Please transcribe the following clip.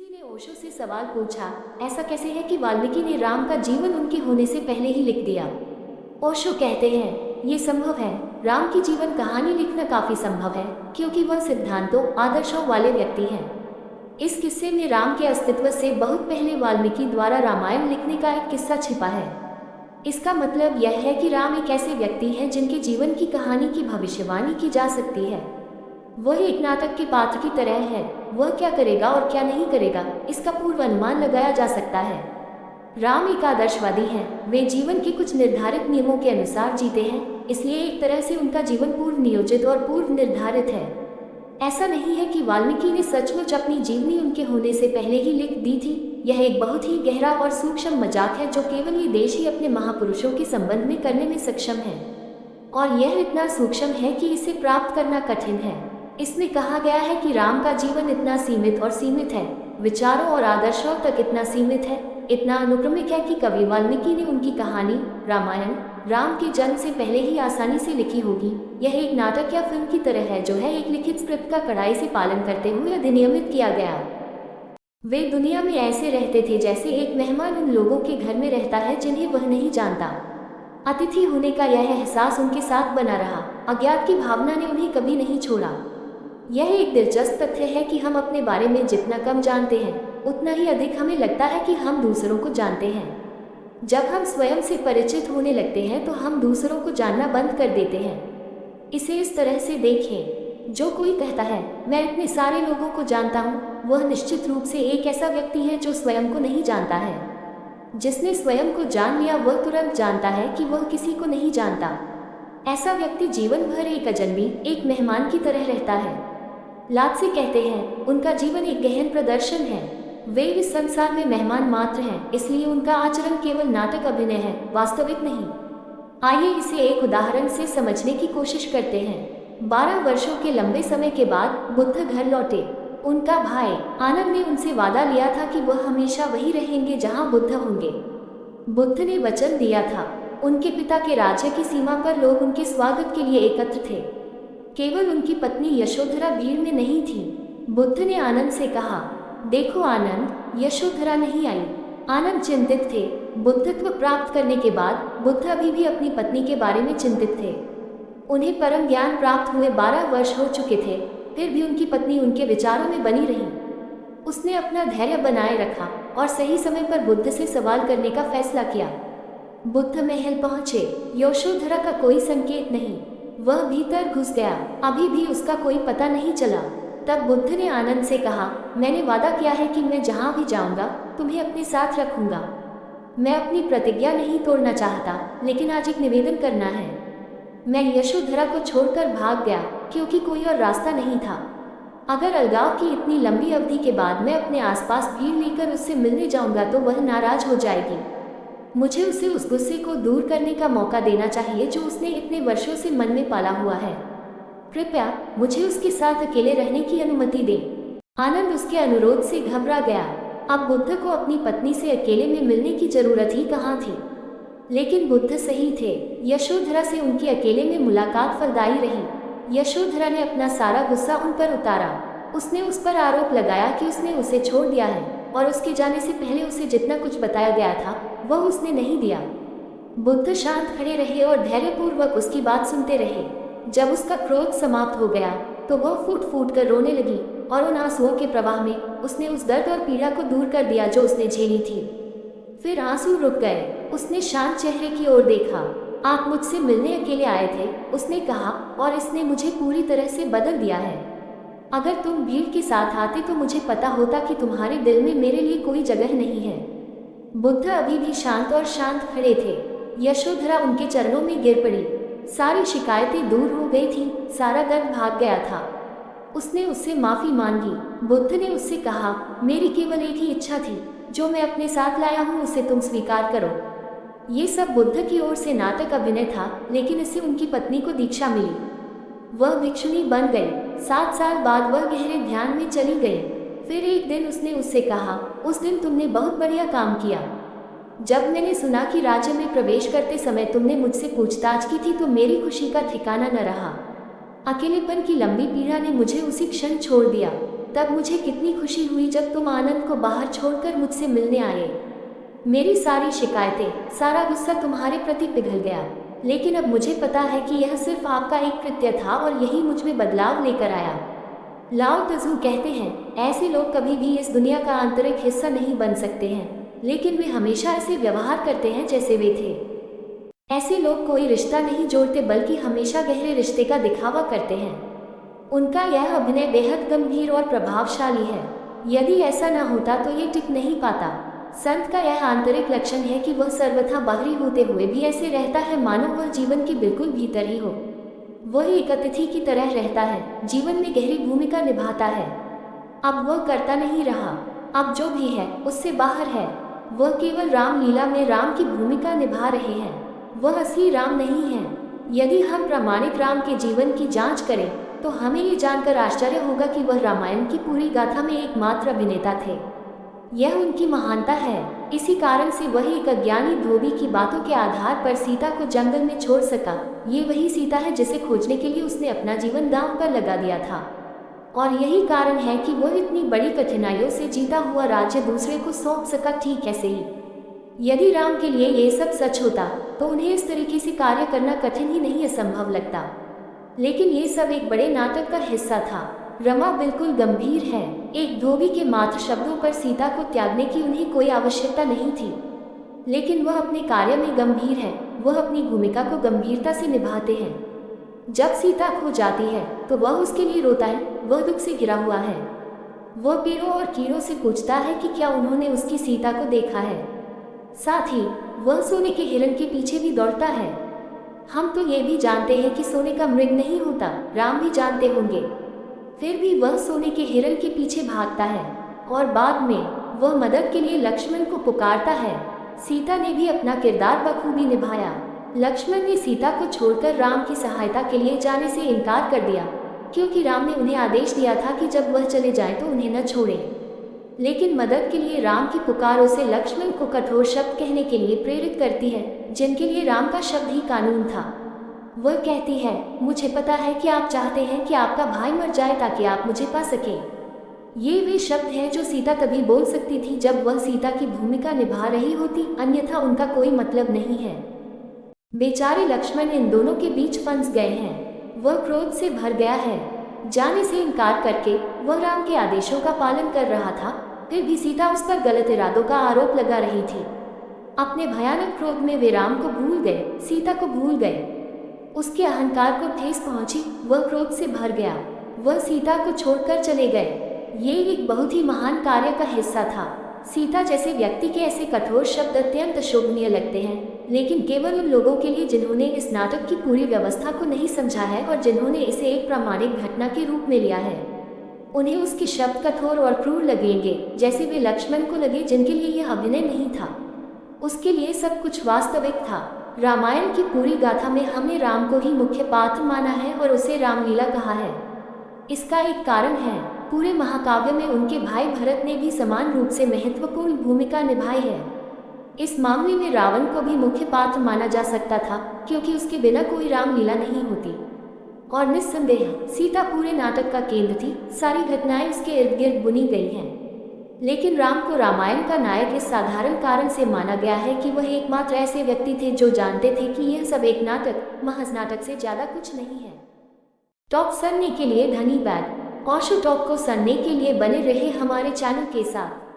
किसी ने ओशो से सवाल पूछा, ऐसा कैसे है कि वाल्मीकि ने राम का जीवन उनके होने से पहले ही लिख दिया। ओशो कहते हैं, ये संभव है। राम की जीवन कहानी लिखना काफी संभव है, क्योंकि वह सिद्धांतों आदर्शों वाले व्यक्ति हैं। इस किस्से में राम के अस्तित्व से बहुत पहले वाल्मीकि द्वारा रामायण लिखने का एक किस्सा छिपा है। इसका मतलब यह है कि राम एक ऐसे व्यक्ति हैं जिनके जीवन की कहानी की भविष्यवाणी की जा सकती है। वह एक नाटक के पात्र की तरह है। वह क्या करेगा और क्या नहीं करेगा, इसका पूर्व अनुमान लगाया जा सकता है। राम एक आदर्शवादी हैं। वे जीवन के कुछ निर्धारित नियमों के अनुसार जीते हैं, इसलिए एक तरह से उनका जीवन पूर्व नियोजित और पूर्व निर्धारित है। ऐसा नहीं है कि वाल्मीकि ने सचमुच अपनी जीवनी उनके होने से पहले ही लिख दी थी। यह एक बहुत ही गहरा और सूक्ष्म मजाक है जो केवल ये देश ही अपने महापुरुषों के संबंध में करने में सक्षम है, और यह इतना सूक्ष्म है कि इसे प्राप्त करना कठिन है। इसमें कहा गया है कि राम का जीवन इतना सीमित और सीमित है, विचारों और आदर्शों तक इतना सीमित है, इतना अनुक्रमिक है कि कवि वाल्मीकि ने उनकी कहानी रामायण राम के जन्म से पहले ही आसानी से लिखी होगी। यह एक नाटक या फिल्म की तरह है जो है एक लिखित स्क्रिप्ट का कड़ाई से पालन करते हुए अधिनियमित किया गया। वे दुनिया में ऐसे रहते थे जैसे एक मेहमान उन लोगों के घर में रहता है जिन्हें वह नहीं जानता। अतिथि होने का यह एहसास उनके साथ बना रहा। अज्ञात की भावना ने उन्हें कभी नहीं छोड़ा। यह एक दिलचस्प तथ्य है कि हम अपने बारे में जितना कम जानते हैं, उतना ही अधिक हमें लगता है कि हम दूसरों को जानते हैं। जब हम स्वयं से परिचित होने लगते हैं तो हम दूसरों को जानना बंद कर देते हैं। इसे इस तरह से देखें, जो कोई कहता है मैं इतने सारे लोगों को जानता हूँ, वह निश्चित रूप से एक ऐसा व्यक्ति है जो स्वयं को नहीं जानता है। जिसने स्वयं को जान लिया वह तुरंत जानता है कि वह किसी को नहीं जानता। ऐसा व्यक्ति जीवन भर एक अजनबी, एक मेहमान की तरह रहता है। लात्से कहते हैं, उनका जीवन एक गहन प्रदर्शन है। वे इस संसार में मेहमान मात्र हैं, इसलिए उनका आचरण केवल नाटक अभिनय है, वास्तविक नहीं। आइए इसे एक उदाहरण से समझने की कोशिश करते हैं। 12 वर्षों के लंबे समय के बाद बुद्ध घर लौटे। उनका भाई आनंद ने उनसे वादा लिया था कि वह हमेशा वही रहेंगे जहां बुद्ध होंगे। बुद्ध ने वचन दिया था। उनके पिता के राज्य की सीमा पर लोग उनके स्वागत के लिए एकत्र थे। केवल उनकी पत्नी यशोधरा भीड़ में नहीं थी। बुद्ध ने आनंद से कहा, देखो आनंद, यशोधरा नहीं आई। आनंद चिंतित थे। बुद्धत्व प्राप्त करने के बाद बुद्ध अभी भी अपनी पत्नी के बारे में चिंतित थे। उन्हें परम ज्ञान प्राप्त हुए 12 वर्ष हो चुके थे, फिर भी उनकी पत्नी उनके विचारों में बनी रही। उसने अपना धैर्य बनाए रखा और सही समय पर बुद्ध से सवाल करने का फैसला किया। बुद्ध महल पहुंचे। यशोधरा का कोई संकेत नहीं। वह भीतर घुस गया। अभी भी उसका कोई पता नहीं चला। तब बुद्ध ने आनंद से कहा, मैंने वादा किया है कि मैं जहां भी जाऊंगा तुम्हें अपने साथ रखूंगा। मैं अपनी प्रतिज्ञा नहीं तोड़ना चाहता, लेकिन आज एक निवेदन करना है। मैं यशोधरा को छोड़कर भाग गया क्योंकि कोई और रास्ता नहीं था। अगर अलगाव की इतनी लंबी अवधि के बाद मैं अपने आसपास भीड़ लेकर उससे मिलने जाऊंगा तो वह नाराज हो जाएगी। मुझे उसे उस गुस्से को दूर करने का मौका देना चाहिए जो उसने इतने वर्षों से मन में पाला हुआ है। कृपया मुझे उसके साथ अकेले रहने की अनुमति दें। आनंद उसके अनुरोध से घबरा गया। अब बुद्ध को अपनी पत्नी से अकेले में मिलने की जरूरत ही कहाँ थी। लेकिन बुद्ध सही थे। यशोधरा से उनकी अकेले में मुलाकात फलदायी रही। यशोधरा ने अपना सारा गुस्सा उन पर उतारा। उसने उस पर आरोप लगाया कि उसने उसे छोड़ दिया है और उसके जाने से पहले उसे जितना कुछ बताया गया था वह उसने नहीं दिया। बुद्ध शांत खड़े रहे और धैर्यपूर्वक उसकी बात सुनते रहे। जब उसका क्रोध समाप्त हो गया तो वह फूट फूट कर रोने लगी और उन आंसुओं के प्रवाह में उसने उस दर्द और पीड़ा को दूर कर दिया जो उसने झेली थी। फिर आंसू रुक गए। उसने शांत चेहरे की ओर देखा। आप मुझसे मिलने अकेले आए थे, उसने कहा, और इसने मुझे पूरी तरह से बदल दिया है। अगर तुम भीड़ के साथ आते तो मुझे पता होता कि तुम्हारे दिल में मेरे लिए कोई जगह नहीं है। बुद्ध अभी भी शांत और शांत खड़े थे। यशोधरा उनके चरणों में गिर पड़ी। सारी शिकायतें दूर हो गई थीं, सारा दर्द भाग गया था। उसने उससे माफी मांगी। बुद्ध ने उससे कहा, मेरी केवल एक ही इच्छा थी, जो मैं अपने साथ लाया हूँ उसे तुम स्वीकार करो। ये सब बुद्ध की ओर से नाटक अभिनय था, लेकिन इससे उनकी पत्नी को दीक्षा मिली। वह भिक्षुणी बन गई। 7 साल बाद वह गहरे ध्यान में चली गई। फिर एक दिन उसने उससे कहा, उस दिन तुमने बहुत बढ़िया काम किया। जब मैंने सुना कि राज्य में प्रवेश करते समय तुमने मुझसे पूछताछ की थी तो मेरी खुशी का ठिकाना न रहा। अकेलेपन की लंबी पीड़ा ने मुझे उसी क्षण छोड़ दिया। तब मुझे कितनी खुशी हुई जब तुम आनंद को बाहर छोड़कर मुझसे मिलने आए। मेरी सारी शिकायतें, सारा गुस्सा तुम्हारे प्रति पिघल गया। लेकिन अब मुझे पता है कि यह सिर्फ आपका एक कृत्य था और यही मुझ में बदलाव लेकर आया। लाओ त्सु कहते हैं, ऐसे लोग कभी भी इस दुनिया का आंतरिक हिस्सा नहीं बन सकते हैं, लेकिन वे हमेशा ऐसे व्यवहार करते हैं जैसे वे थे। ऐसे लोग कोई रिश्ता नहीं जोड़ते बल्कि हमेशा गहरे रिश्ते का दिखावा करते हैं। उनका यह अभिनय बेहद गंभीर और प्रभावशाली है। यदि ऐसा न होता तो ये टिक नहीं पाता। संत का यह आंतरिक लक्षण है कि वह सर्वथा बाहरी होते हुए भी ऐसे रहता है मानो वह जीवन के बिल्कुल भीतर ही हो। वह एक अतिथि की तरह रहता है, जीवन में गहरी भूमिका निभाता है। अब वह करता नहीं रहा, अब जो भी है उससे बाहर है। वह केवल रामलीला में राम की भूमिका निभा रहे हैं, वह असली राम नहीं है। यदि हम प्रामाणिक राम के जीवन की जांच करें तो हमें ये जानकर आश्चर्य होगा कि वह रामायण की पूरी गाथा में एकमात्र अभिनेता थे। यह उनकी महानता है। इसी कारण से वह एक अज्ञानी धोबी की बातों के आधार पर सीता को जंगल में छोड़ सका। ये वही सीता है जिसे खोजने के लिए उसने अपना जीवन दांव पर लगा दिया था। और यही कारण है कि वह इतनी बड़ी कठिनाइयों से जीता हुआ राज्य दूसरे को सौंप सका। ठीक ऐसे ही यदि राम के लिए ये सब सच होता तो उन्हें इस तरीके से कार्य करना कठिन ही नहीं असंभव लगता। लेकिन ये सब एक बड़े नाटक का हिस्सा था। रमा बिल्कुल गंभीर है। एक धोबी के मात्र शब्दों पर सीता को त्यागने की उन्हें कोई आवश्यकता नहीं थी, लेकिन वह अपने कार्य में गंभीर है। वह अपनी भूमिका को गंभीरता से निभाते हैं। जब सीता खो जाती है तो वह उसके लिए रोता है, वह दुख से घिरा हुआ है। वह पेड़ों और कीड़ों से पूछता है कि क्या उन्होंने उसकी सीता को देखा है। साथ ही वह सोने के हिरण के पीछे भी दौड़ता है। हम तो ये भी जानते हैं कि सोने का मृग नहीं होता, राम भी जानते होंगे। फिर भी वह सोने के हिरण के पीछे भागता है और बाद में वह मदद के लिए लक्ष्मण को पुकारता है। सीता ने भी अपना किरदार बखूबी निभाया। लक्ष्मण ने सीता को छोड़कर राम की सहायता के लिए जाने से इनकार कर दिया, क्योंकि राम ने उन्हें आदेश दिया था कि जब वह चले जाएं तो उन्हें न छोड़ें। लेकिन मदद के लिए राम की पुकार उसे लक्ष्मण को कठोर शब्द कहने के लिए प्रेरित करती है, जिनके लिए राम का शब्द ही कानून था। वह कहती है, मुझे पता है कि आप चाहते हैं कि आपका भाई मर जाए ताकि आप मुझे पा सकें। ये वे शब्द हैं जो सीता तभी बोल सकती थी जब वह सीता की भूमिका निभा रही होती, अन्यथा उनका कोई मतलब नहीं है। बेचारे लक्ष्मण इन दोनों के बीच फंस गए हैं। वह क्रोध से भर गया है। जाने से इनकार करके वह राम के आदेशों का पालन कर रहा था, फिर भी सीता उस पर गलत इरादों का आरोप लगा रही थी। अपने भयानक क्रोध में वे राम को भूल गए, सीता को भूल गए। उसके अहंकार को ठेस पहुंची, वह क्रोध से भर गया। वह सीता को छोड़कर चले गए। ये एक बहुत ही महान कार्य का हिस्सा था। सीता जैसे व्यक्ति के ऐसे कठोर शब्द अत्यंत शोभनीय लगते हैं, लेकिन केवल उन लोगों के लिए जिन्होंने इस नाटक की पूरी व्यवस्था को नहीं समझा है और जिन्होंने इसे एक प्रामाणिक घटना के रूप में लिया है। उन्हें उसके शब्द कठोर और क्रूर लगेंगे, जैसे वे लक्ष्मण को लगे जिनके लिए यह अभिनय नहीं था। उसके लिए सब कुछ वास्तविक था। रामायण की पूरी गाथा में हमने राम को ही मुख्य पात्र माना है और उसे रामलीला कहा है। इसका एक कारण है, पूरे महाकाव्य में उनके भाई भरत ने भी समान रूप से महत्वपूर्ण भूमिका निभाई है। इस मामले में रावण को भी मुख्य पात्र माना जा सकता था, क्योंकि उसके बिना कोई रामलीला नहीं होती। और निस्संदेह सीता पूरे नाटक का केंद्र थी। सारी घटनाएं उसके इर्द गिर्द बुनी गई हैं। लेकिन राम को रामायण का नायक इस साधारण कारण से माना गया है कि वह एकमात्र ऐसे व्यक्ति थे जो जानते थे कि यह सब एक नाटक, महज नाटक से ज्यादा कुछ नहीं है। टॉप सुनने के लिए धन्यवाद। और शो टॉप को सुनने के लिए बने रहे हमारे चैनल के साथ।